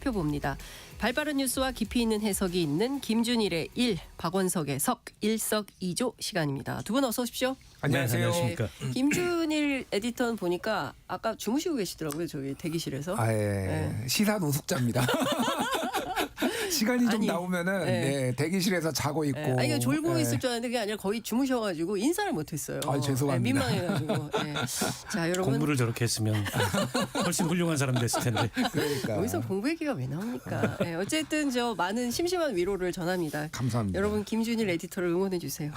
살펴봅니다. 발빠른 뉴스와 깊이 있는 해석이 있는 김준일의 일, 박원석의 석, 일석이조 시간입니다. 두 분 어서 오십시오. 안녕하세요. 안녕하십니까. 김준일 에디터는 보니까 아까 주무시고 계시더라고요. 저기 대기실에서. 시사 노숙자입니다. 시간이 좀 아니, 나오면은 네. 대기실에서 자고 있고. 이거 졸고 있을 줄 알았는데 그게 아니라 거의 주무셔가지고 인사를 못했어요. 죄송합니다. 민망해가지고. 자, 여러분. 공부를 저렇게 했으면 훨씬 훌륭한 사람 됐을 텐데. 그러니까. 여기서 공부 얘기가 왜 나옵니까? 어쨌든 저 많은 심심한 위로를 전합니다. 감사합니다. 여러분 김준일 에디터를 응원해 주세요.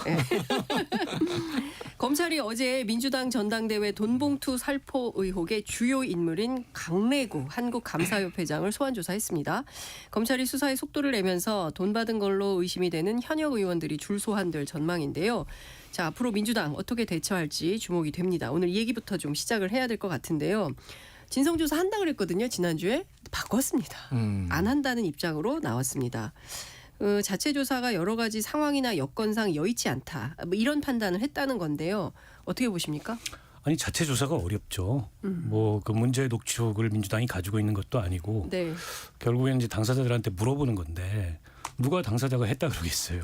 검찰이 어제 민주당 전당대회 돈봉투 살포 의혹의 주요 인물인 강래구 한국감사협회장을 소환 조사했습니다. 검찰이 수사에 속도를 내면서 돈 받은 걸로 의심이 되는 현역 의원들이 줄소환될 전망인데요. 자, 앞으로 민주당 어떻게 대처할지 주목이 됩니다. 오늘 이 얘기부터 좀 시작을 해야 될 것 같은데요. 진성조사 한다 그랬거든요. 지난주에. 바꿨습니다. 안 한다는 입장으로 나왔습니다. 자체 조사가 여러 가지 상황이나 여건상 여의치 않다. 뭐 이런 판단을 했다는 건데요. 어떻게 보십니까? 아니 자체 조사가 어렵죠. 뭐 그 문제의 녹취록을 민주당이 가지고 있는 것도 아니고 네. 결국에는 이제 당사자들한테 물어보는 건데 누가 당사자가 했다 그러겠어요.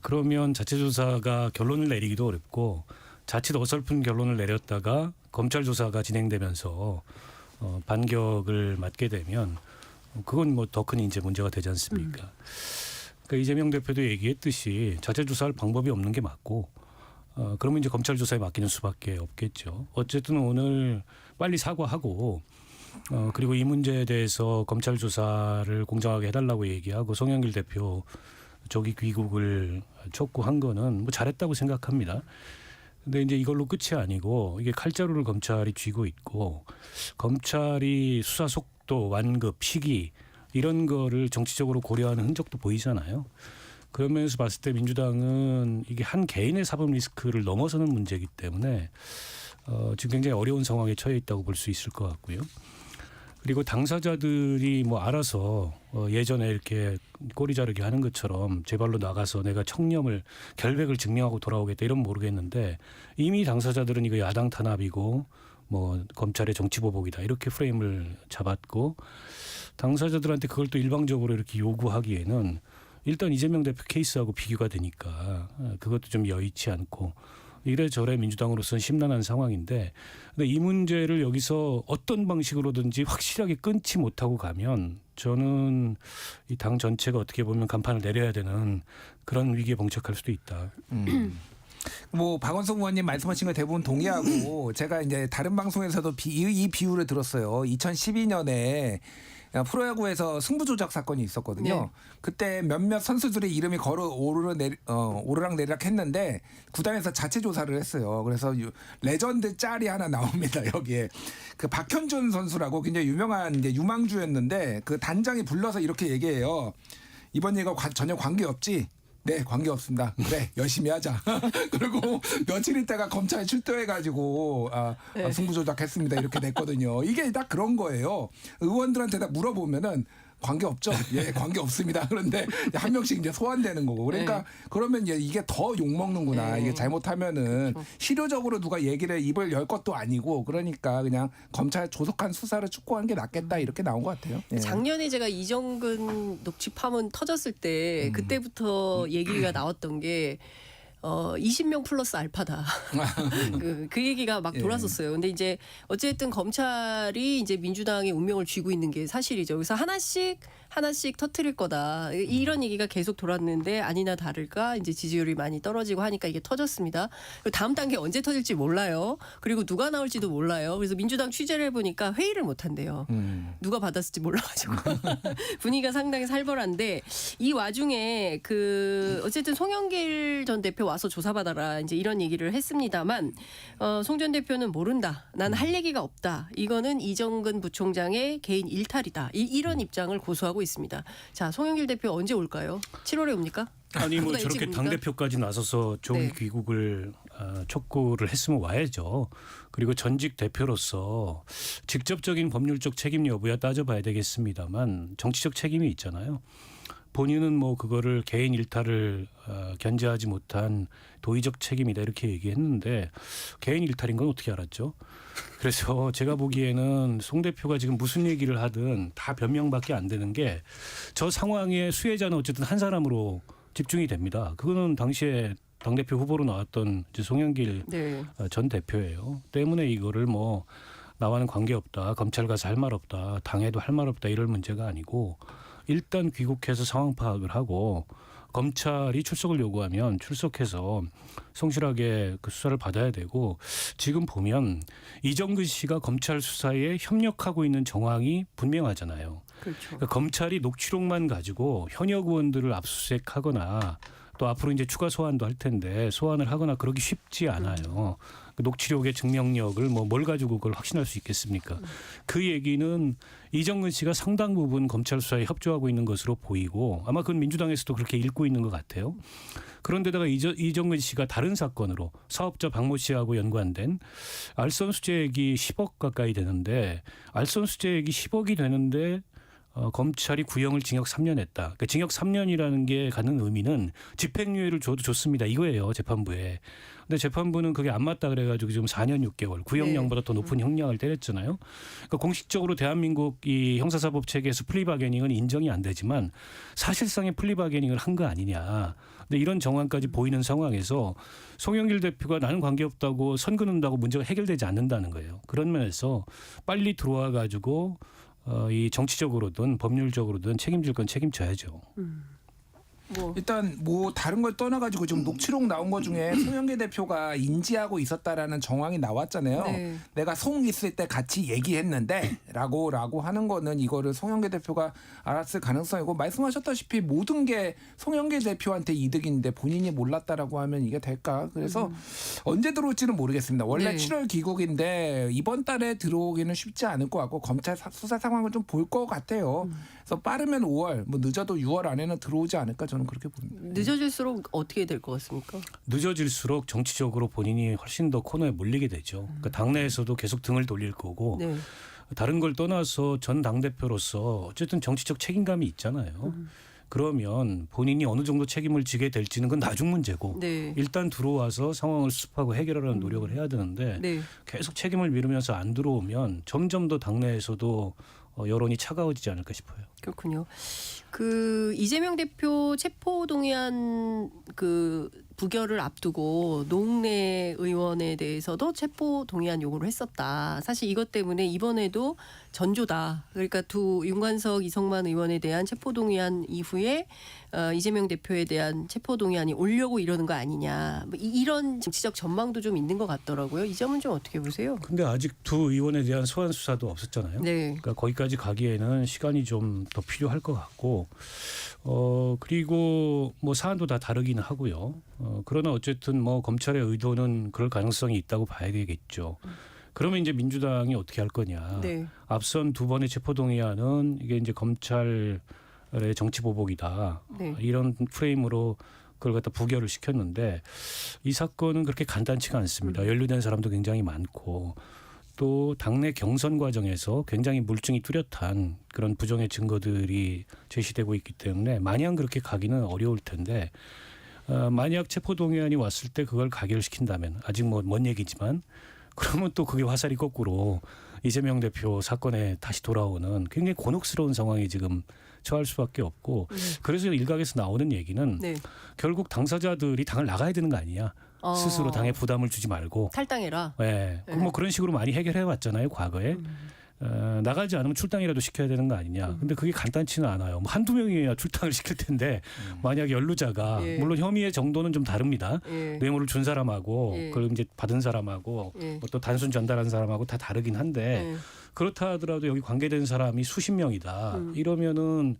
그러면 자체 조사가 결론을 내리기도 어렵고 자칫 어설픈 결론을 내렸다가 검찰 조사가 진행되면서 반격을 맞게 되면 그건 뭐 더 큰 이제 문제가 되지 않습니까? 그러니까 이재명 대표도 얘기했듯이 자체 조사할 방법이 없는 게 맞고 그러면 이제 검찰 조사에 맡기는 수밖에 없겠죠. 어쨌든 오늘 빨리 사과하고 그리고 이 문제에 대해서 검찰 조사를 공정하게 해달라고 얘기하고 송영길 대표 조기 귀국을 촉구한 거는 뭐 잘했다고 생각합니다. 근데 이제 이걸로 끝이 아니고 이게 칼자루를 검찰이 쥐고 있고 검찰이 수사 속도, 완급, 시기 이런 거를 정치적으로 고려하는 흔적도 보이잖아요. 그런 면에서 봤을 때 민주당은 이게 한 개인의 사법 리스크를 넘어서는 문제이기 때문에 지금 굉장히 어려운 상황에 처해 있다고 볼 수 있을 것 같고요. 그리고 당사자들이 뭐 알아서 예전에 이렇게 꼬리 자르기 하는 것처럼 제 발로 나가서 내가 청렴을 결백을 증명하고 돌아오겠다 이런 모르겠는데 이미 당사자들은 이거 야당 탄압이고 뭐 검찰의 정치 보복이다 이렇게 프레임을 잡았고 당사자들한테 그걸 또 일방적으로 이렇게 요구하기에는 일단 이재명 대표 케이스하고 비교가 되니까 그것도 좀 여의치 않고 이래저래 민주당으로서는 심란한 상황인데 근데 이 문제를 여기서 어떤 방식으로든지 확실하게 끊지 못하고 가면 저는 이 당 전체가 어떻게 보면 간판을 내려야 되는 그런 위기에 봉착할 수도 있다. 뭐 박원석 의원님 말씀하신 거 대부분 동의하고 제가 이제 다른 방송에서도 이 비유를 들었어요. 2012년에 프로야구에서 승부조작 사건이 있었거든요. 네. 그때 몇몇 선수들의 이름이 오르락내리락 했는데 구단에서 자체 조사를 했어요. 그래서 레전드 짤이 하나 나옵니다. 여기에 그 박현준 선수라고 굉장히 유명한 이제 유망주였는데 그 단장이 불러서 이렇게 얘기해요. 이번 얘기가 전혀 관계없지. 네, 관계없습니다. 그래, 열심히 하자. 그리고 며칠 있다가 검찰에 출두해가지고 승부조작했습니다. 이렇게 냈거든요. 이게 딱 그런 거예요. 의원들한테 다 물어보면은 관계없죠. 예, 관계없습니다. 그런데 한 명씩 이제 소환되는 거고. 그러니까 네. 그러면 이게 더 욕먹는구나. 네. 이게 잘못하면은 그렇죠. 실효적으로 누가 입을 열 것도 아니고 그러니까 그냥 검찰 조속한 수사를 촉구하는 게 낫겠다. 이렇게 나온 것 같아요. 예. 작년에 제가 이정근 녹취 파문 터졌을 때 그때부터 얘기가 나왔던 게 20명 플러스 알파다. 그 얘기가 막 돌았었어요. 근데 이제 어쨌든 검찰이 이제 민주당의 운명을 쥐고 있는 게 사실이죠. 그래서 하나씩 터트릴 거다. 이런 얘기가 계속 돌았는데 아니나 다를까 이제 지지율이 많이 떨어지고 하니까 이게 터졌습니다. 그리고 다음 단계 언제 터질지 몰라요. 그리고 누가 나올지도 몰라요. 그래서 민주당 취재를 해보니까 회의를 못 한대요. 누가 받았을지 몰라가지고 분위기가 상당히 살벌한데 이 와중에 어쨌든 송영길 전 대표 와서 조사받아라 이제 이런 얘기를 했습니다만 송 전 대표는 모른다. 난 할 얘기가 없다. 이거는 이정근 부총장의 개인 일탈이다. 이런 입장을 고수하고 있습니다. 자, 송영길 대표 언제 올까요? 7월에 옵니까? 아니 뭐 보다 일찍 저렇게 옵니까? 당대표까지 나서서 조기 네. 귀국을 촉구를 했으면 와야죠. 그리고 전직 대표로서 직접적인 법률적 책임 여부야 따져봐야 되겠습니다만 정치적 책임이 있잖아요. 본인은 뭐 그거를 개인 일탈을 견제하지 못한 도의적 책임이다 이렇게 얘기했는데 개인 일탈인 건 어떻게 알았죠? 그래서 제가 보기에는 송 대표가 지금 무슨 얘기를 하든 다 변명밖에 안 되는 게 저 상황의 수혜자는 어쨌든 한 사람으로 집중이 됩니다. 그거는 당시에 당대표 후보로 나왔던 이제 송영길 네. 전 대표예요. 때문에 이거를 뭐 나와는 관계없다. 검찰 가서 할 말 없다. 당해도 할 말 없다. 이럴 문제가 아니고 일단 귀국해서 상황 파악을 하고 검찰이 출석을 요구하면 출석해서 성실하게 그 수사를 받아야 되고 지금 보면 이정근 씨가 검찰 수사에 협력하고 있는 정황이 분명하잖아요. 그렇죠. 그러니까 검찰이 녹취록만 가지고 현역 의원들을 압수수색하거나 또 앞으로 이제 추가 소환도 할 텐데 소환을 하거나 그러기 쉽지 않아요. 그 녹취록의 증명력을 뭐 뭘 가지고 그걸 확신할 수 있겠습니까? 그 얘기는 이정근 씨가 상당 부분 검찰 수사에 협조하고 있는 것으로 보이고 아마 그건 민주당에서도 그렇게 읽고 있는 것 같아요. 그런데다가 이정근 씨가 다른 사건으로 사업자 박모 씨하고 연관된 알선 수재액이 10억 가까이 되는데 알선 수재액이 10억이 되는데 검찰이 구형을 징역 3년 했다. 그러니까 징역 3년이라는 게 갖는 의미는 집행유예를 줘도 좋습니다. 이거예요. 재판부에. 근데 재판부는 그게 안 맞다 그래가지고 지금 4년 6개월 구형량보다 더 높은 형량을 때렸잖아요. 그러니까 공식적으로 대한민국 이 형사사법 체계에서 플리바게닝은 인정이 안 되지만 사실상의 플리바게닝을 한 거 아니냐. 근데 이런 정황까지 보이는 상황에서 송영길 대표가 나는 관계없다고 선 긋는다고 문제가 해결되지 않는다는 거예요. 그런 면에서 빨리 들어와 가지고 이 정치적으로든 법률적으로든 책임질 건 책임져야죠. 뭐. 일단 뭐 다른 걸 떠나가지고 지금 녹취록 나온 것 중에 송영길 대표가 인지하고 있었다라는 정황이 나왔잖아요. 네. 내가 송 있을 때 같이 얘기했는데라고 하는 거는 이거를 송영길 대표가 알았을 가능성이고 말씀하셨다시피 모든 게 송영길 대표한테 이득인데 본인이 몰랐다라고 하면 이게 될까? 그래서 언제 들어올지는 모르겠습니다. 원래 네. 7월 귀국인데 이번 달에 들어오기는 쉽지 않을 것 같고 검찰 수사 상황을 좀 볼 것 같아요. 그래서 빠르면 5월, 뭐 늦어도 6월 안에는 들어오지 않을까 저는 그렇게 봅니다. 늦어질수록 어떻게 될 것 같습니까? 늦어질수록 정치적으로 본인이 훨씬 더 코너에 몰리게 되죠. 그러니까 당내에서도 계속 등을 돌릴 거고 네. 다른 걸 떠나서 전 당대표로서 어쨌든 정치적 책임감이 있잖아요. 그러면 본인이 어느 정도 책임을 지게 될지는 그건 나중 문제고 네. 일단 들어와서 상황을 수습하고 해결하려는 노력을 해야 되는데 네. 계속 책임을 미루면서 안 들어오면 점점 더 당내에서도 여론이 차가워지지 않을까 싶어요. 그렇군요. 그 이재명 대표 체포 동의안 그 부결을 앞두고 노웅래 의원에 대해서도 체포 동의안 요구를 했었다. 사실 이것 때문에 이번에도 전조다. 그러니까 두 윤관석, 이성만 의원에 대한 체포 동의안 이후에 이재명 대표에 대한 체포 동의안이 오려고 이러는 거 아니냐. 뭐 이런 정치적 전망도 좀 있는 것 같더라고요. 이 점은 좀 어떻게 보세요? 근데 아직 두 의원에 대한 소환 수사도 없었잖아요. 네. 그러니까 거기까지 가기에는 시간이 좀 더 필요할 것 같고 그리고 뭐 사안도 다 다르기는 하고요. 그러나 어쨌든 뭐 검찰의 의도는 그럴 가능성이 있다고 봐야 되겠죠. 그러면 이제 민주당이 어떻게 할 거냐. 네. 앞선 두 번의 체포동의안은 이게 이제 검찰의 정치 보복이다. 네. 이런 프레임으로 그걸 갖다 부결을 시켰는데 이 사건은 그렇게 간단치가 않습니다. 연루된 사람도 굉장히 많고 또 당내 경선 과정에서 굉장히 물증이 뚜렷한 그런 부정의 증거들이 제시되고 있기 때문에 마냥 그렇게 가기는 어려울 텐데 만약 체포동의안이 왔을 때 그걸 가결시킨다면 아직 뭐 먼 얘기지만 그러면 또 그게 화살이 거꾸로 이재명 대표 사건에 다시 돌아오는 굉장히 곤혹스러운 상황이 지금 처할 수밖에 없고 그래서 일각에서 나오는 얘기는 네. 결국 당사자들이 당을 나가야 되는 거 아니냐. 스스로 당에 부담을 주지 말고 탈당해라. 네. 뭐 그런 식으로 많이 해결해 왔잖아요. 과거에. 나가지 않으면 출당이라도 시켜야 되는 거 아니냐. 근데 그게 간단치는 않아요. 뭐 한두 명이야 출당을 시킬 텐데 만약 연루자가 예. 물론 혐의의 정도는 좀 다릅니다. 예. 뇌물을 준 사람하고 예. 그걸 이제 받은 사람하고 예. 뭐또 단순 전달한 사람하고 다 다르긴 한데 네. 그렇다 하더라도 여기 관계된 사람이 수십 명이다. 이러면은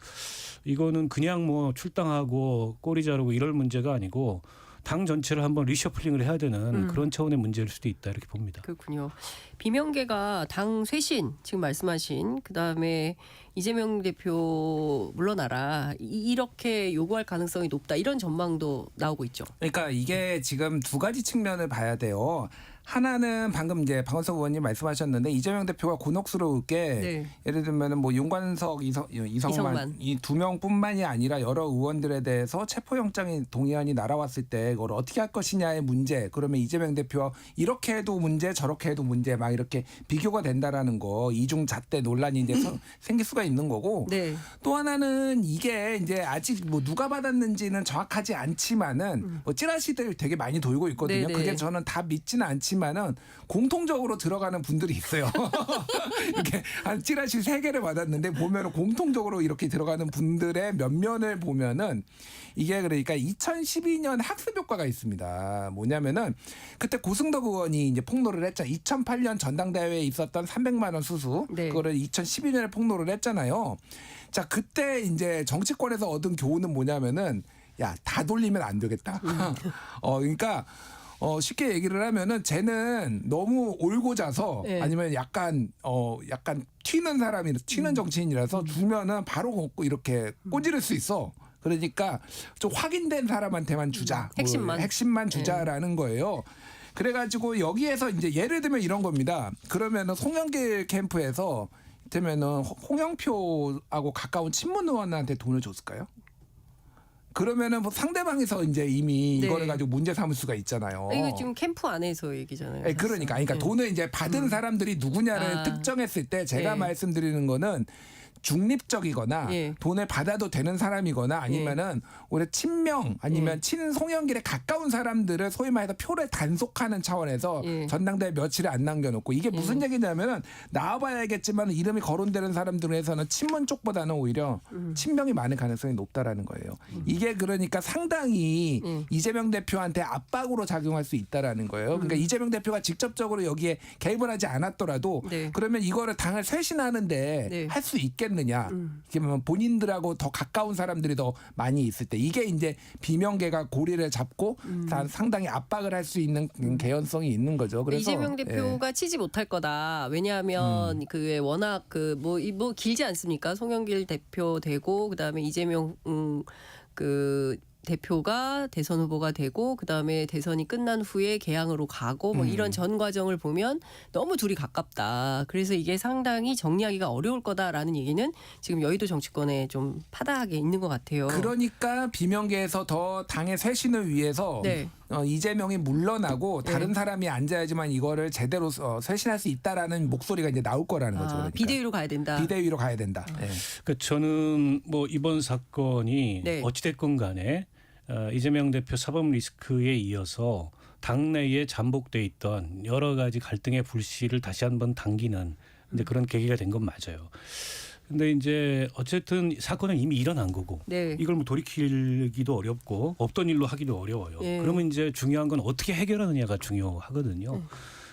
이거는 그냥 뭐 출당하고 꼬리 자르고 이럴 문제가 아니고 당 전체를 한번 리셔플링을 해야 되는 그런 차원의 문제일 수도 있다 이렇게 봅니다. 그렇군요. 비명계가 당 쇄신 지금 말씀하신 그다음에 이재명 대표 물러나라 이렇게 요구할 가능성이 높다 이런 전망도 나오고 있죠. 그러니까 이게 지금 두 가지 측면을 봐야 돼요. 하나는 방금 이제 박원석 의원님 말씀하셨는데 이재명 대표가 곤혹스러울 게 네. 예를 들면은 뭐 윤관석, 이성만 이 두 명뿐만이 아니라 여러 의원들에 대해서 체포영장이 동의안이 날아왔을 때 그걸 어떻게 할 것이냐의 문제. 그러면 이재명 대표가 이렇게 해도 문제, 저렇게 해도 문제, 막 이렇게 비교가 된다라는 거 이중 잣대 논란이 이제 생길 수가 있는 거고. 네. 또 하나는 이게 이제 아직 뭐 누가 받았는지는 정확하지 않지만은 뭐 찌라시들 되게 많이 돌고 있거든요. 네네. 그게 저는 다 믿지는 않지만은 공통적으로 들어가는 분들이 있어요. 이렇게 한 찌라시 3개를 받았는데 보면은 공통적으로 이렇게 들어가는 분들의 면면을 보면은 이게 그러니까 2012년 학습 효과가 있습니다. 뭐냐면은 그때 고승덕 의원이 이제 폭로를 했죠. 2008년 전당대회에 있었던 300만 원 수수 네. 그거를 2012년에 폭로를 했잖아요. 자, 그때 이제 정치권에서 얻은 교훈은 뭐냐면은 야, 다 돌리면 안 되겠다. 그러니까 쉽게 얘기를 하면은 쟤는 너무 올고 자서 네. 아니면 약간 튀는 사람이 튀는 정치인이라서 주면은 바로 걷고 이렇게 꼬지를 수 있어. 그러니까 좀 확인된 사람한테만 주자. 핵심만 주자라는 거예요. 그래가지고 여기에서 이제 예를 들면 이런 겁니다. 그러면은 송영길 캠프에서 되면은 홍영표하고 가까운 친문 의원한테 돈을 줬을까요? 그러면은 뭐 상대방에서 이제 이미 네. 이거를 가지고 문제 삼을 수가 있잖아요. 이거 지금 캠프 안에서 얘기잖아요. 네, 그러니까 돈을 이제 받은 사람들이 누구냐를 특정했을 때 제가 네. 말씀드리는 거는 중립적이거나 예. 돈을 받아도 되는 사람이거나 아니면은 오히려 친명 아니면 친송영길에 가까운 사람들을 소위 말해서 표를 단속하는 차원에서 예. 전당대회 며칠을 안 남겨놓고 이게 무슨 얘기냐면은 나와봐야 알겠지만 이름이 거론되는 사람들에서는 친문 쪽보다는 오히려 친명이 많은 가능성이 높다라는 거예요. 이게 그러니까 상당히 이재명 대표한테 압박으로 작용할 수 있다라는 거예요. 그러니까 이재명 대표가 직접적으로 여기에 개입을 하지 않았더라도 네. 그러면 이거를 당을 쇄신하는데 네. 할 수 있겠느냐? 이게 뭐 본인들하고 더 가까운 사람들이 더 많이 있을 때 이게 이제 비명계가 고리를 잡고 상당히 압박을 할 수 있는 개연성이 있는 거죠. 그래서 이재명 대표가 치지 못할 거다. 왜냐하면 그게 워낙 뭐 길지 않습니까? 송영길 대표 되고 그다음에 이재명 그 대표가 대선 후보가 되고 그다음에 대선이 끝난 후에 개항으로 가고 뭐 이런 전 과정을 보면 너무 둘이 가깝다. 그래서 이게 상당히 정리하기가 어려울 거다라는 얘기는 지금 여의도 정치권에 좀 파다하게 있는 것 같아요. 그러니까 비명계에서 더 당의 쇄신을 위해서 네. 이재명이 물러나고 다른 사람이 앉아야지만 이거를 제대로 쇄신할 수 있다라는 목소리가 이제 나올 거라는 거죠. 그러니까. 비대위로 가야 된다. 비대위로 가야 된다. 네. 그러니까 저는 뭐 이번 사건이 네. 어찌됐건 간에 이재명 대표 사법 리스크에 이어서 당내에 잠복돼 있던 여러 가지 갈등의 불씨를 다시 한번 당기는 이제 그런 계기가 된 건 맞아요. 근데 이제 어쨌든 사건은 이미 일어난 거고 네. 이걸 뭐 돌이키기도 어렵고 없던 일로 하기도 어려워요. 예. 그러면 이제 중요한 건 어떻게 해결하느냐가 중요하거든요.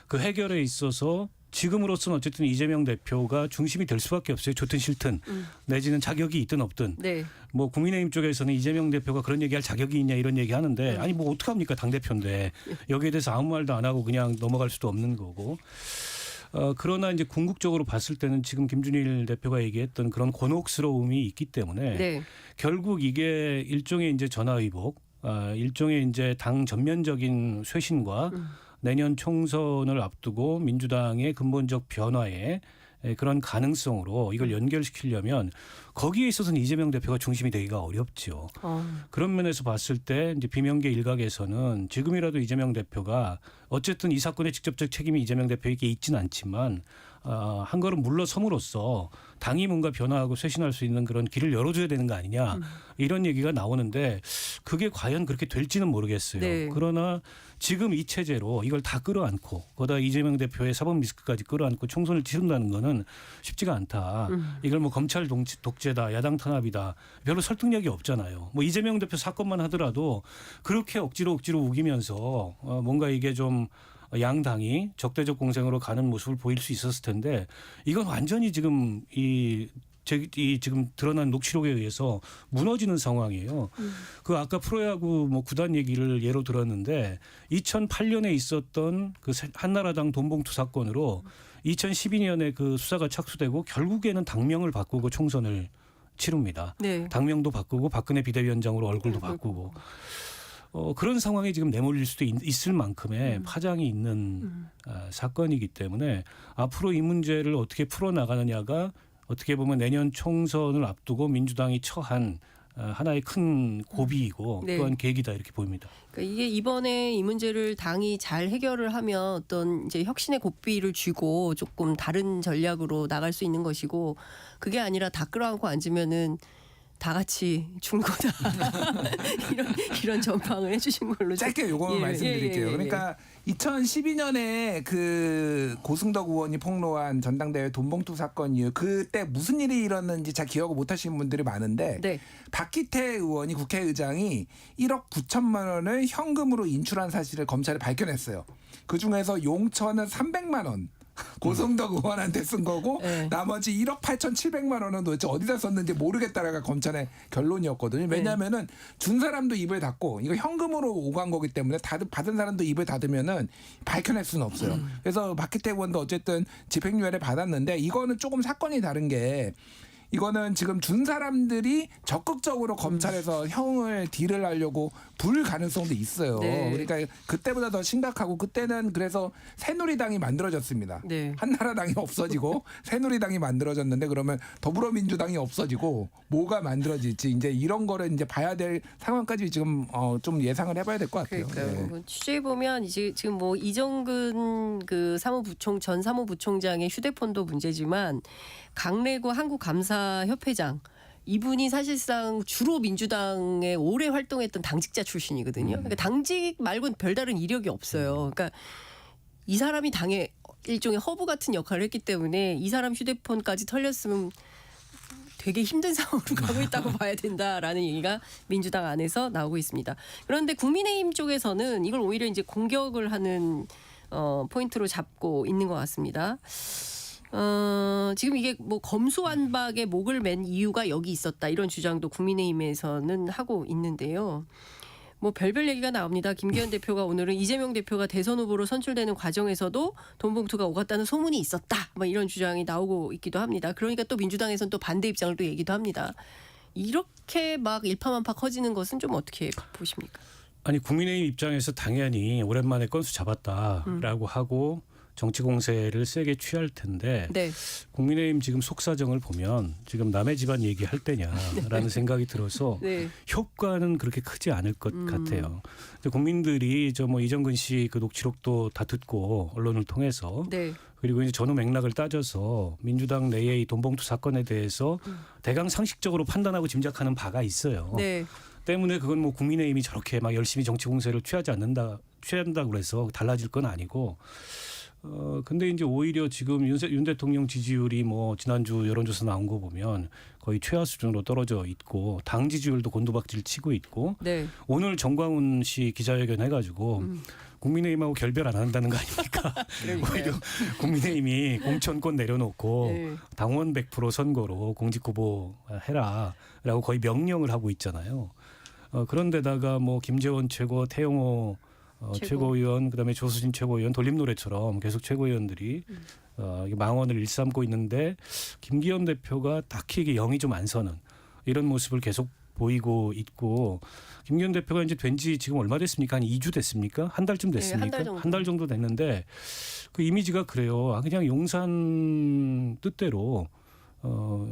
그 해결에 있어서 지금으로서는 어쨌든 이재명 대표가 중심이 될 수밖에 없어요. 좋든 싫든 내지는 자격이 있든 없든. 네. 뭐 국민의힘 쪽에서는 이재명 대표가 그런 얘기할 자격이 있냐 이런 얘기 하는데 아니 뭐 어떡합니까 당대표인데 여기에 대해서 아무 말도 안 하고 그냥 넘어갈 수도 없는 거고. 그러나 이제 궁극적으로 봤을 때는 지금 김준일 대표가 얘기했던 그런 곤혹스러움이 있기 때문에 네. 결국 이게 일종의 이제 전화위복, 일종의 이제 당 전면적인 쇄신과 내년 총선을 앞두고 민주당의 근본적 변화에 그런 가능성으로 이걸 연결시키려면 거기에 있어서는 이재명 대표가 중심이 되기가 어렵죠. 그런 면에서 봤을 때 이제 비명계 일각에서는 지금이라도 이재명 대표가 어쨌든 이 사건의 직접적 책임이 이재명 대표에게 있지는 않지만 한 걸음 물러섬으로써 당이 뭔가 변화하고 쇄신할 수 있는 그런 길을 열어줘야 되는 거 아니냐 이런 얘기가 나오는데 그게 과연 그렇게 될지는 모르겠어요. 네. 그러나 지금 이 체제로 이걸 다 끌어안고 거기다 이재명 대표의 사법 리스크까지 끌어안고 총선을 치른다는 거는 쉽지가 않다. 이걸 뭐 검찰 독재다 야당 탄압이다 별로 설득력이 없잖아요. 뭐 이재명 대표 사건만 하더라도 그렇게 억지로 우기면서 뭔가 이게 좀 양당이 적대적 공생으로 가는 모습을 보일 수 있었을 텐데 이건 완전히 지금 이 지금 드러난 녹취록에 의해서 무너지는 상황이에요. 그 아까 프로야구 뭐 구단 얘기를 예로 들었는데 2008년에 있었던 그 한나라당 돈봉투 사건으로 2012년에 그 수사가 착수되고 결국에는 당명을 바꾸고 총선을 치릅니다. 네. 당명도 바꾸고 박근혜 비대위원장으로 얼굴도 바꾸고. 그런 상황에 지금 내몰릴 수도 있을 만큼의 파장이 있는 사건이기 때문에 앞으로 이 문제를 어떻게 풀어나가느냐가 어떻게 보면 내년 총선을 앞두고 민주당이 처한 하나의 큰 고비이고 네. 또한 계기다 이렇게 보입니다. 그러니까 이게 이번에 이 문제를 당이 잘 해결을 하면 어떤 이제 혁신의 고삐를 쥐고 조금 다른 전략으로 나갈 수 있는 것이고 그게 아니라 다 끌어안고 앉으면은 다 같이 죽는 거다. 이런 전망을 해주신 걸로 짧게 요거만 말씀드릴게요. 그러니까 2012년에 그 고승덕 의원이 폭로한 전당대회 돈봉투 사건 이후 그때 무슨 일이 일어났는지 잘 기억을 못하시는 분들이 많은데 네. 박기태 의원이 국회의장이 1억 9천만 원을 현금으로 인출한 사실을 검찰에 밝혀냈어요. 그중에서 용처는 300만 원. 고성덕 의원한테 쓴 거고 네. 나머지 1억 8,700만 원은 도대체 어디다 썼는지 모르겠다라가 검찰의 결론이었거든요. 왜냐하면은 준 사람도 입을 닫고 이거 현금으로 오간 거기 때문에 받은 사람도 입을 닫으면은 밝혀낼 수는 없어요. 그래서 박기태 의원도 어쨌든 집행유예를 받았는데 이거는 조금 사건이 다른 게 이거는 지금 준 사람들이 적극적으로 검찰에서 형을 딜을 하려고 불 가능성도 있어요. 네. 그러니까 그때보다 더 심각하고 그때는 그래서 새누리당이 만들어졌습니다. 네. 한나라당이 없어지고 새누리당이 만들어졌는데 그러면 더불어민주당이 없어지고 뭐가 만들어질지 이제 이런 거를 이제 봐야 될 상황까지 지금 좀 예상을 해봐야 될 것 같아요. 그러니까요. 네. 취재해 보면 이제 지금 뭐 이정근 그 전 사무부총장의 휴대폰도 문제지만 강래구 한국감사협회장 이분이 사실상 주로 민주당에 오래 활동했던 당직자 출신이거든요. 그러니까 당직 말고는 별다른 이력이 없어요. 그러니까 이 사람이 당의 일종의 허브 같은 역할을 했기 때문에 이 사람 휴대폰까지 털렸으면 되게 힘든 상황으로 가고 있다고 봐야 된다라는 얘기가 민주당 안에서 나오고 있습니다. 그런데 국민의힘 쪽에서는 이걸 오히려 이제 공격을 하는 포인트로 잡고 있는 것 같습니다. 지금 이게 뭐 검수완박에 목을 맨 이유가 여기 있었다 이런 주장도 국민의힘에서는 하고 있는데요. 뭐 별별 얘기가 나옵니다. 김기현 대표가 오늘은 이재명 대표가 대선 후보로 선출되는 과정에서도 돈봉투가 오갔다는 소문이 있었다. 뭐 이런 주장이 나오고 있기도 합니다. 그러니까 또 민주당에서는 또 반대 입장을 또 얘기도 합니다. 이렇게 막 일파만파 커지는 것은 좀 어떻게 보십니까? 아니 국민의힘 입장에서 당연히 오랜만에 건수 잡았다라고 하고 정치 공세를 세게 취할 텐데 네. 국민의힘 지금 속사정을 보면 지금 남의 집안 얘기할 때냐라는 생각이 들어서 네. 효과는 그렇게 크지 않을 것 같아요. 근데 국민들이 저 뭐 이정근 씨 그 녹취록도 다 듣고 언론을 통해서 네. 그리고 이제 전후 맥락을 따져서 민주당 내의 이 돈봉투 사건에 대해서 대강 상식적으로 판단하고 짐작하는 바가 있어요. 네. 때문에 그건 뭐 국민의힘이 저렇게 막 열심히 정치 공세를 취한다고 그래서 달라질 건 아니고. 근데 이제 오히려 지금 윤 대통령 지지율이 뭐 지난주 여론조사 나온 거 보면 거의 최하 수준으로 떨어져 있고 당 지지율도 곤두박질 치고 있고 네. 오늘 정광훈 씨 기자회견 해가지고 국민의힘하고 결별 안 한다는 거 아닙니까? 오히려 국민의힘이 공천권 내려놓고 네. 당원 100% 선거로 공직 후보 해라라고 거의 명령을 하고 있잖아요. 그런데다가 뭐 김재원 최고, 태영호 최고위원, 그다음에 조수진 최고위원 돌림노래처럼 계속 최고위원들이 망언을 일삼고 있는데 김기현 대표가 딱히 이게 영이 좀 안 서는 이런 모습을 계속 보이고 있고 김기현 대표가 이제 된 지 지금 얼마 됐습니까? 한 2주 됐습니까? 한 달쯤 됐습니까? 네, 한 달 정도 됐는데 그 이미지가 그래요. 그냥 용산 뜻대로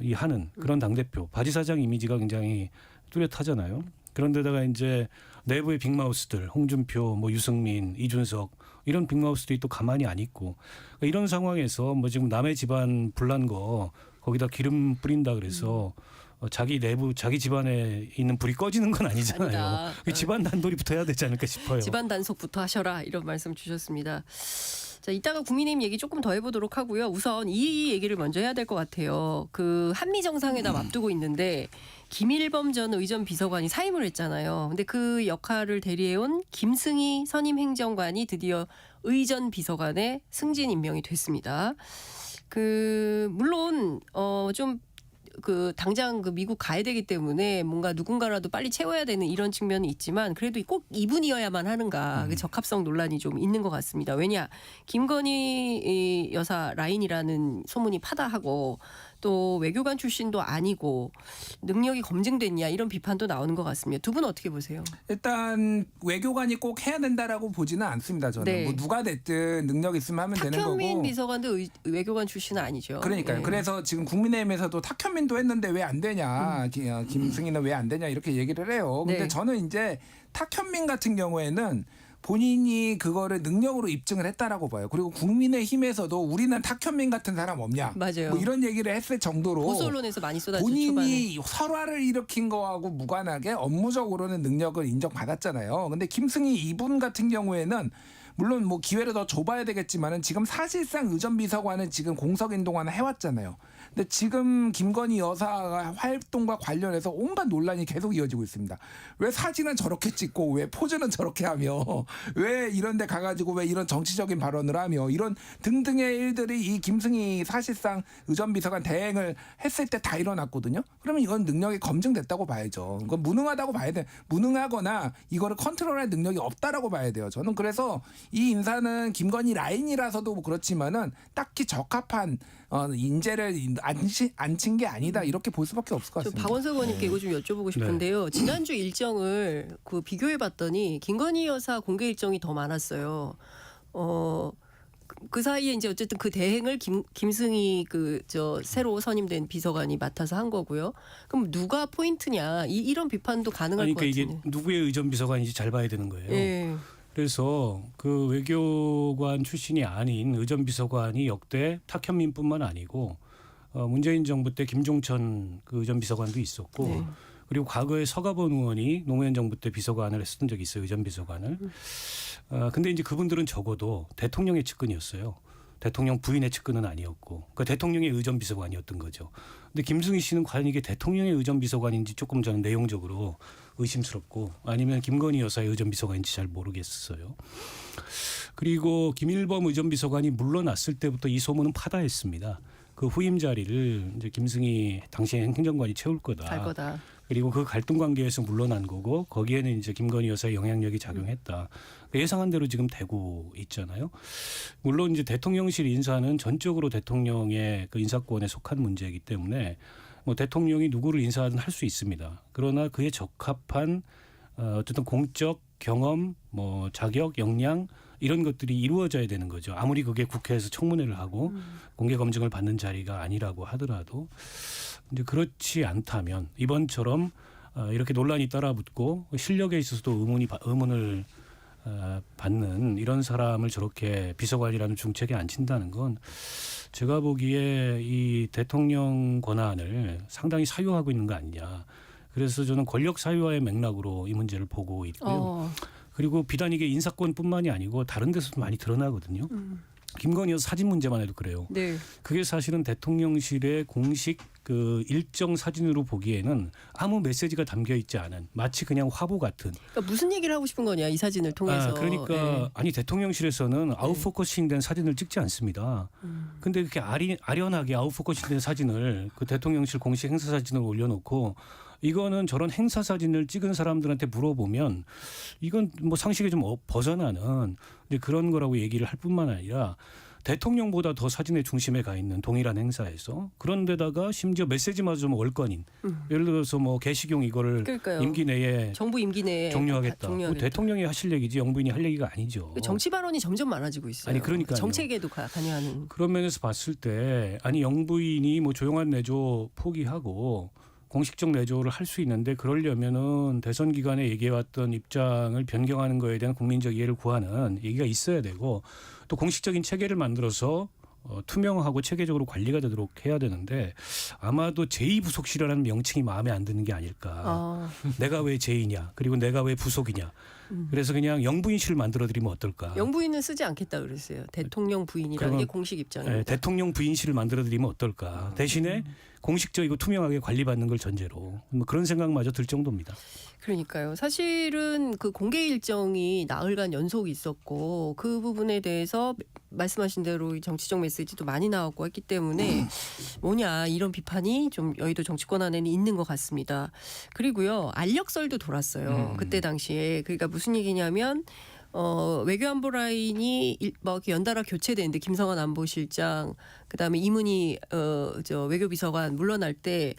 이 하는 그런 당대표 바지사장 이미지가 굉장히 뚜렷하잖아요. 그런데다가 이제 내부의 빅마우스들 홍준표, 뭐 유승민, 이준석 이런 빅마우스들이 또 가만히 안 있고 그러니까 이런 상황에서 뭐 지금 남의 집안 불난 거 거기다 기름 뿌린다 그래서 자기 내부 자기 집안에 있는 불이 꺼지는 건 아니잖아요. 아니다. 그 집안 단돌이 붙어야 되지 않을까 싶어요. 집안 단속부터 하셔라 이런 말씀 주셨습니다. 자, 이따가 국민의힘 얘기 조금 더 해보도록 하고요. 우선 이 얘기를 먼저 해야 될 것 같아요. 그 한미 정상회담 앞두고 있는데 김일범 전 의전 비서관이 사임을 했잖아요. 근데 그 역할을 대리해온 김승희 선임 행정관이 드디어 의전 비서관에 승진 임명이 됐습니다. 물론 좀 그 당장 그 미국 가야 되기 때문에 뭔가 누군가라도 빨리 채워야 되는 이런 측면이 있지만 그래도 꼭 이분이어야만 하는가 그 적합성 논란이 좀 있는 것 같습니다. 왜냐 김건희 여사 라인이라는 소문이 파다하고 또 외교관 출신도 아니고 능력이 검증됐냐 이런 비판도 나오는 것 같습니다. 두 분 어떻게 보세요? 일단 외교관이 꼭 해야 된다라고 보지는 않습니다. 저는 네. 뭐 누가 됐든 능력 있으면 하면 되는 거고. 탁현민 비서관도 외교관 출신은 아니죠. 그러니까요. 예. 그래서 지금 국민의힘에서도 탁현민도 했는데 왜 안 되냐, 김승희는 왜 안 되냐 이렇게 얘기를 해요. 근데 네. 저는 이제 탁현민 같은 경우에는 본인이 그거를 능력으로 입증을 했다라고 봐요. 그리고 국민의힘에서도 우리는 탁현민 같은 사람 없냐, 맞아요. 뭐 이런 얘기를 했을 정도로 보수 언론에서 많이 쏟아졌죠. 초반에. 본인이 설화를 일으킨 거하고 무관하게 업무적으로는 능력을 인정받았잖아요. 근데 김승희 이분 같은 경우에는 물론 뭐 기회를 더 줘봐야 되겠지만은 지금 사실상 의전 비서관은 지금 공석 인동하나 해왔잖아요. 근데 지금 김건희 여사 활동과 관련해서 온갖 논란이 계속 이어지고 있습니다. 왜 사진은 저렇게 찍고 왜 포즈는 저렇게 하며 왜 이런 데 가가지고 왜 이런 정치적인 발언을 하며 이런 등등의 일들이 이 김승희 사실상 의전 비서관 대행을 했을 때 다 일어났거든요. 그러면 이건 능력이 검증됐다고 봐야죠. 이건 무능하다고 봐야 돼. 무능하거나 이거를 컨트롤할 능력이 없다라고 봐야 돼요. 저는 그래서 이 인사는 김건희 라인이라서도 뭐 그렇지만은 딱히 적합한 인재를 안 친 게 아니다 이렇게 볼 수밖에 없을 것 저 같습니다. 박원석 의원님께 이거 좀 여쭤보고 싶은데요. 지난주 일정을 그 비교해봤더니 김건희 여사 공개 일정이 더 많았어요. 그 사이에 이제 어쨌든 그 대행을 김승희 새로 선임된 비서관이 맡아서 한 거고요. 그럼 누가 포인트냐 이런 비판도 가능할 것 그러니까 같은데. 이게 누구의 의전 비서관인지 잘 봐야 되는 거예요. 예. 그래서 그 외교관 출신이 아닌 의전 비서관이 역대 탁현민뿐만 아니고 문재인 정부 때 김종천 그 의전 비서관도 있었고 네. 그리고 과거에 서가번 의원이 노무현 정부 때 비서관을 했었던 적이 있어요. 의전 비서관을. 근데 이제 그분들은 적어도 대통령의 측근이었어요. 대통령 부인의 측근은 아니었고 그 대통령의 의전 비서관이었던 거죠. 근데 김승희 씨는 과연 이게 대통령의 의전 비서관인지 조금 저는 내용적으로 의심스럽고 아니면 김건희 여사의 의전 비서관인지 잘 모르겠어요. 그리고 김일범 의전 비서관이 물러났을 때부터 이 소문은 파다했습니다. 그 후임 자리를 이제 김승희 당시 행정관이 채울 거다. 갈 거다. 그리고 그 갈등 관계에서 물러난 거고 거기에는 이제 김건희 여사의 영향력이 작용했다. 예상한 대로 지금 되고 있잖아요. 물론 이제 대통령실 인사는 전적으로 대통령의 그 인사권에 속한 문제이기 때문에 뭐 대통령이 누구를 인사하든 할 수 있습니다. 그러나 그에 적합한 어쨌든 공적 경험, 뭐 자격, 역량 이런 것들이 이루어져야 되는 거죠. 아무리 그게 국회에서 청문회를 하고 공개 검증을 받는 자리가 아니라고 하더라도 이제 그렇지 않다면 이번처럼 이렇게 논란이 따라붙고 실력에 있어서도 의문을 받는 이런 사람을 저렇게 비서관이라는 중책에 앉힌다는 건 제가 보기에 이 대통령 권한을 상당히 사유하고 있는 거 아니냐. 그래서 저는 권력 사유화의 맥락으로 이 문제를 보고 있고요. 그리고 비단 이게 인사권뿐만이 아니고 다른 데서도 많이 드러나거든요. 김건희 여사 사진 문제만 해도 그래요. 네. 그게 사실은 대통령실의 공식 그 일정 사진으로 보기에는 아무 메시지가 담겨 있지 않은 마치 그냥 화보 같은. 그러니까 무슨 얘기를 하고 싶은 거냐 이 사진을 통해서. 그러니까 예. 아니 대통령실에서는 아웃포커싱된 사진을 찍지 않습니다. 근데 그렇게 아련하게 아웃포커싱된 사진을 그 대통령실 공식 행사 사진으로 올려놓고 이거는 저런 행사 사진을 찍은 사람들한테 물어보면 이건 뭐 상식에 좀 벗어나는 이제 그런 거라고 얘기를 할 뿐만 아니라 대통령보다 더 사진의 중심에 가 있는 동일한 행사에서 그런데다가 심지어 메시지마저 좀 월권인 예를 들어서 뭐 개식용 이거를 그러니까요. 임기 내에 정부 임기 내에 종료하겠다. 종료하겠다. 뭐 대통령이 하실 얘기지 영부인이 할 얘기가 아니죠. 정치 발언이 점점 많아지고 있어요. 아니, 그러니까요. 정책에도 관여하는. 그런 면에서 봤을 때 아니 영부인이 뭐 조용한 내조 포기하고 공식적 내조를 할 수 있는데 그러려면은 대선 기간에 얘기해왔던 입장을 변경하는 거에 대한 국민적 이해를 구하는 얘기가 있어야 되고 또 공식적인 체계를 만들어서 투명하고 체계적으로 관리가 되도록 해야 되는데 아마도 제2부속실이라는 명칭이 마음에 안 드는 게 아닐까. 내가 왜 제2냐 그리고 내가 왜 부속이냐. 그래서 그냥 영부인실을 만들어드리면 어떨까. 영부인은 쓰지 않겠다 그랬어요. 대통령 부인이라는 게 그러면, 공식 입장입니다. 네, 대통령 부인실을 만들어드리면 어떨까. 대신에 공식적이고 투명하게 관리받는 걸 전제로 뭐 그런 생각마저 들 정도입니다. 그러니까요. 사실은 그 공개 일정이 나흘간 연속 있었고 그 부분에 대해서 말씀하신 대로 정치적 메시지도 많이 나왔고 했기 때문에 뭐냐 이런 비판이 좀 여의도 정치권 안에는 있는 것 같습니다. 그리고요. 알력설도 돌았어요. 그때 당시에. 그러니까 무슨 얘기냐면 외교안보 라인이 뭐 연달아 교체되는데 김성환 안보실장 그다음에 이문희 저 외교비서관 물러날 때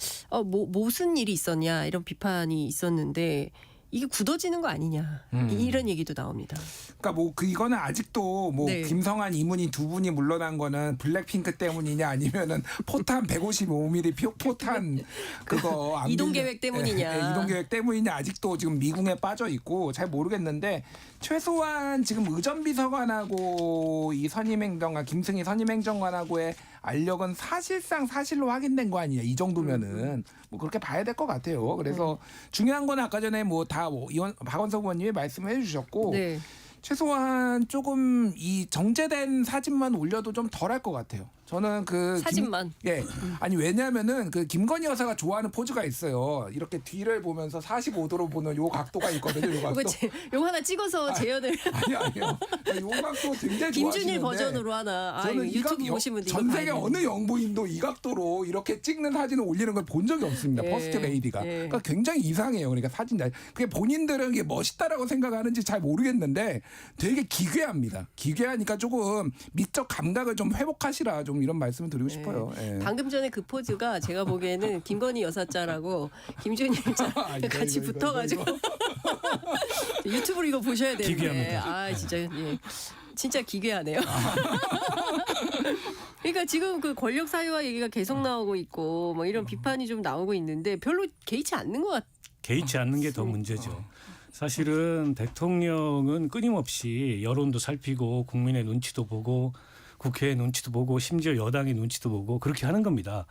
무슨 일이 있었냐 이런 비판이 있었는데 이게 굳어지는 거 아니냐 이런 얘기도 나옵니다. 그러니까 뭐 이거는 아직도 뭐 네. 김성한, 이문희 두 분이 물러난 거는 블랙핑크 때문이냐 아니면은 포탄 155mm 포탄 그거 안 이동 빌려- 계획 때문이냐. 이동 계획 때문이냐 아직도 지금 미궁에 빠져 있고 잘 모르겠는데 최소한 지금 의전비서관하고 이 선임행정관 김승희 선임행정관하고의 알력은 사실상 사실로 확인된 거 아니냐 이 정도면은 뭐 그렇게 봐야 될 것 같아요. 그래서 중요한 건 아까 전에 뭐 다 박원석 의원님이 말씀해 주셨고 네. 최소한 조금 이 정제된 사진만 올려도 좀 덜할 것 같아요. 저는 그 사진만. 예. 아니 왜냐하면은 그 김건희 여사가 좋아하는 포즈가 있어요. 이렇게 뒤를 보면서 45도로 보는 요 각도가 있거든요. 요 각도. 이거 하나 찍어서 재현을 아니요. 요 각도 굉장히 김준일 좋아하시는데 버전으로 하나. 저는 이 유튜브 각- 보시면 이거 전 세계 봐야 어느 영부인도 이 각도로 이렇게 찍는 사진을 올리는 걸 본 적이 없습니다. 예, 퍼스트 레이디가. 예. 그러니까 굉장히 이상해요. 그러니까 사진 잘. 그게 본인들은 이게 멋있다라고 생각하는지 잘 모르겠는데 되게 기괴합니다. 기괴하니까 조금 미적 감각을 좀 회복하시라 좀 이런 말씀을 드리고 싶어요. 예. 방금 전에 그 포즈가 제가 보기에는 김건희 여사자라고 김준일 자 이거, 같이 이거, 붙어가지고 유튜브로 이거 보셔야 되는데 기괴합니다. 아 진짜 진짜 기괴하네요. 그러니까 지금 그 권력 사유화 얘기가 계속 나오고 있고 뭐 이런 비판이 좀 나오고 있는데 별로 개의치 않는 것 같아요. 개의치 않는 게 더 문제죠. 사실은 대통령은 끊임없이 여론도 살피고 국민의 눈치도 보고 국회의 눈치도 보고 심지어 여당의 눈치도 보고 그렇게 하는 겁니다.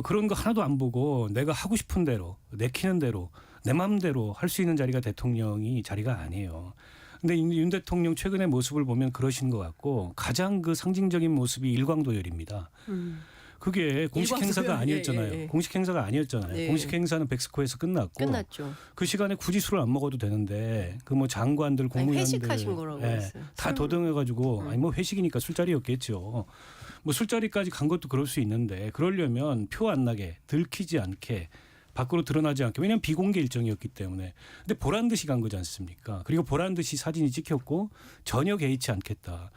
그런 거 하나도 안 보고 내가 하고 싶은 대로 내키는 대로 내 마음대로 할 수 있는 자리가 대통령이 자리가 아니에요. 근데 윤 대통령 최근의 모습을 보면 그러신 것 같고 가장 그 상징적인 모습이 일광도열입니다. 그게 공식 일광도열? 행사가 아니었잖아요. 예, 예. 공식 공식 행사가 아니었잖아요. 네. 공식 행사는 백스코에서 끝났고 끝났죠. 그 시간에 굳이 술을 안 먹어도 되는데 그 뭐 장관들 국무위원들 회식하신 거라고 했어요. 다 술- 도등해가지고 아니 뭐 회식이니까 술자리였겠죠. 뭐 술자리까지 간 것도 그럴 수 있는데 그러려면 표 안 나게 들키지 않게 밖으로 드러나지 않게 왜냐하면 비공개 일정이었기 때문에 근데 보란 듯이 간 거지 않습니까? 그리고 보란 듯이 사진이 찍혔고 전혀 개의치 않겠다.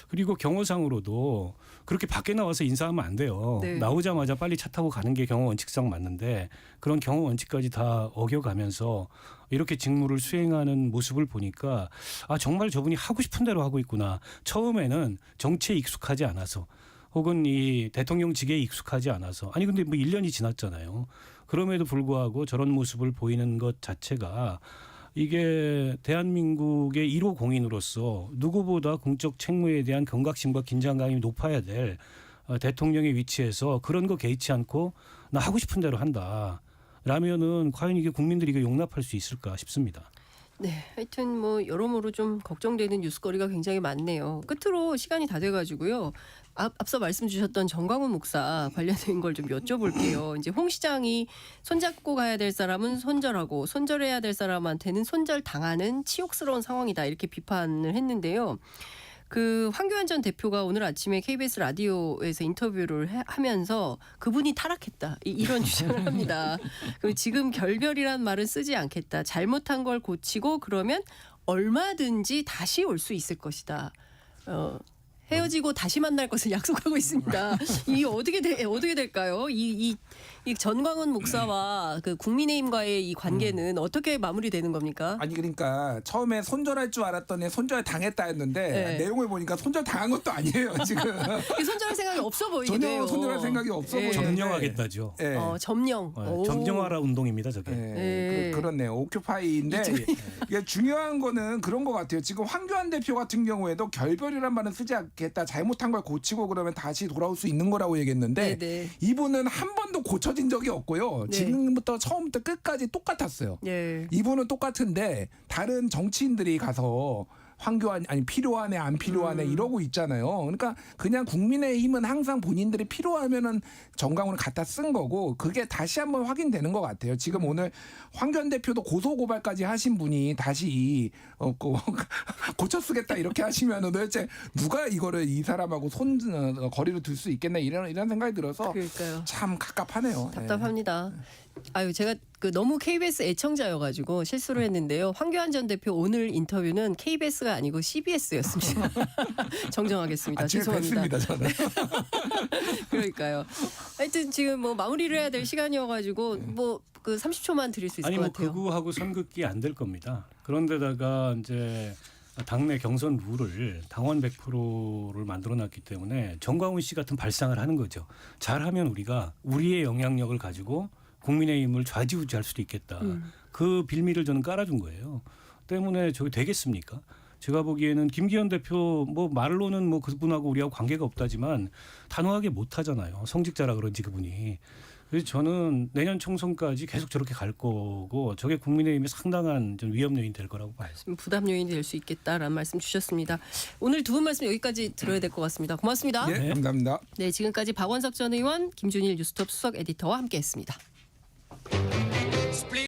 그리고 경호상으로도 그렇게 밖에 나와서 인사하면 안 돼요. 네. 나오자마자 빨리 차 타고 가는 게 경호 원칙상 맞는데 그런 경호 원칙까지 다 어겨가면서 이렇게 직무를 수행하는 모습을 보니까 아 정말 저분이 하고 싶은 대로 하고 있구나. 처음에는 정치에 익숙하지 않아서 혹은 이 대통령직에 익숙하지 않아서 아니 근데 뭐 1년이 지났잖아요. 그럼에도 불구하고 저런 모습을 보이는 것 자체가 이게 대한민국의 1호 공인으로서 누구보다 공적 책무에 대한 경각심과 긴장감이 높아야 될 대통령의 위치에서 그런 거 개의치 않고 나 하고 싶은 대로 한다. 라면은 과연 이게 국민들이 이거 용납할 수 있을까 싶습니다. 네, 하여튼 뭐 여러모로 좀 걱정되는 뉴스거리가 굉장히 많네요. 끝으로 시간이 다 돼가지고요. 앞서 말씀 주셨던 정광훈 목사 관련된 걸 좀 여쭤볼게요. 이제 홍 시장이 손잡고 가야 될 사람은 손절하고 손절해야 될 사람한테는 손절 당하는 치욕스러운 상황이다 이렇게 비판을 했는데요. 그 황교안 전 대표가 오늘 아침에 KBS 라디오에서 인터뷰를 하면서 그분이 타락했다 이런 주장을 합니다. 그리고 지금 결별이란 말은 쓰지 않겠다. 잘못한 걸 고치고 그러면 얼마든지 다시 올 수 있을 것이다. 헤어지고 다시 만날 것을 약속하고 있습니다. 이 어떻게 될까요? 이 전광훈 목사와 그 국민의힘과의 이 관계는 어떻게 마무리되는 겁니까? 아니 그러니까 처음에 손절할 줄 알았더니 손절 당했다 했는데 네. 내용을 보니까 손절 당한 것도 아니에요 지금. 손절할 생각이 없어 보이기도 전혀 해요. 손절할 생각이 없어 예. 보이는데. 점령하겠다죠. 예. 점령. 오. 점령하라 운동입니다, 저게. 예. 그렇네요. 오큐파이인데 이게 중요한 거는 그런 것 같아요. 지금 황교안 대표 같은 경우에도 결별이란 말은 쓰지 않겠다. 잘못한 걸 고치고 그러면 다시 돌아올 수 있는 거라고 얘기했는데 네네. 이분은 한 번도 고쳐진 적이 없고요. 네. 지금부터 처음부터 끝까지 똑같았어요. 예. 이분은 똑같은데 다른 정치인들이 가서 황교안 아니 필요하네 안 필요하네 이러고 있잖아요. 그러니까 그냥 국민의힘은 항상 본인들이 필요하면은 정강훈을 갖다 쓴 거고 그게 다시 한번 확인되는 것 같아요. 지금 오늘 황교안 대표도 고소 고발까지 하신 분이 다시 고쳐 쓰겠다 이렇게 하시면은 도대체 누가 이거를 이 사람하고 거리를 둘 수 있겠나 이런 생각이 들어서 그러니까요. 참 갑갑하네요. 답답합니다. 아유 제가 그 너무 KBS 애청자여가지고 실수를 했는데요. 황교안 전 대표 오늘 인터뷰는 KBS가 아니고 CBS였습니다. 정정하겠습니다. 아침에 죄송합니다. 뵀습니다 저는. 그러니까요. 하여튼 지금 뭐 마무리를 해야 될 시간이어가지고 뭐 그 30초만 드릴 수 있을 아니 것 뭐 같아요. 극우하고 선긋기 안 될 겁니다. 그런데다가 이제 당내 경선 룰을 당원 100%를 만들어놨기 때문에 정광훈 씨 같은 발상을 하는 거죠. 잘하면 우리가 우리의 영향력을 가지고 국민의힘을 좌지우지할 수도 있겠다. 그 빌미를 저는 깔아준 거예요. 때문에 저게 되겠습니까? 제가 보기에는 김기현 대표 뭐 말로는 뭐 그분하고 우리하고 관계가 없다지만 단호하게 못하잖아요. 성직자라 그런지 그분이. 그래서 저는 내년 총선까지 계속 저렇게 갈 거고 저게 국민의힘에 상당한 좀 위험 요인이 될 거라고 봐요. 부담 요인이 될 수 있겠다라는 말씀 주셨습니다. 오늘 두 분 말씀 여기까지 들어야 될 것 같습니다. 고맙습니다. 예, 감사합니다. 네, 지금까지 박원석 전 의원, 김준일 뉴스톱 수석 에디터와 함께했습니다.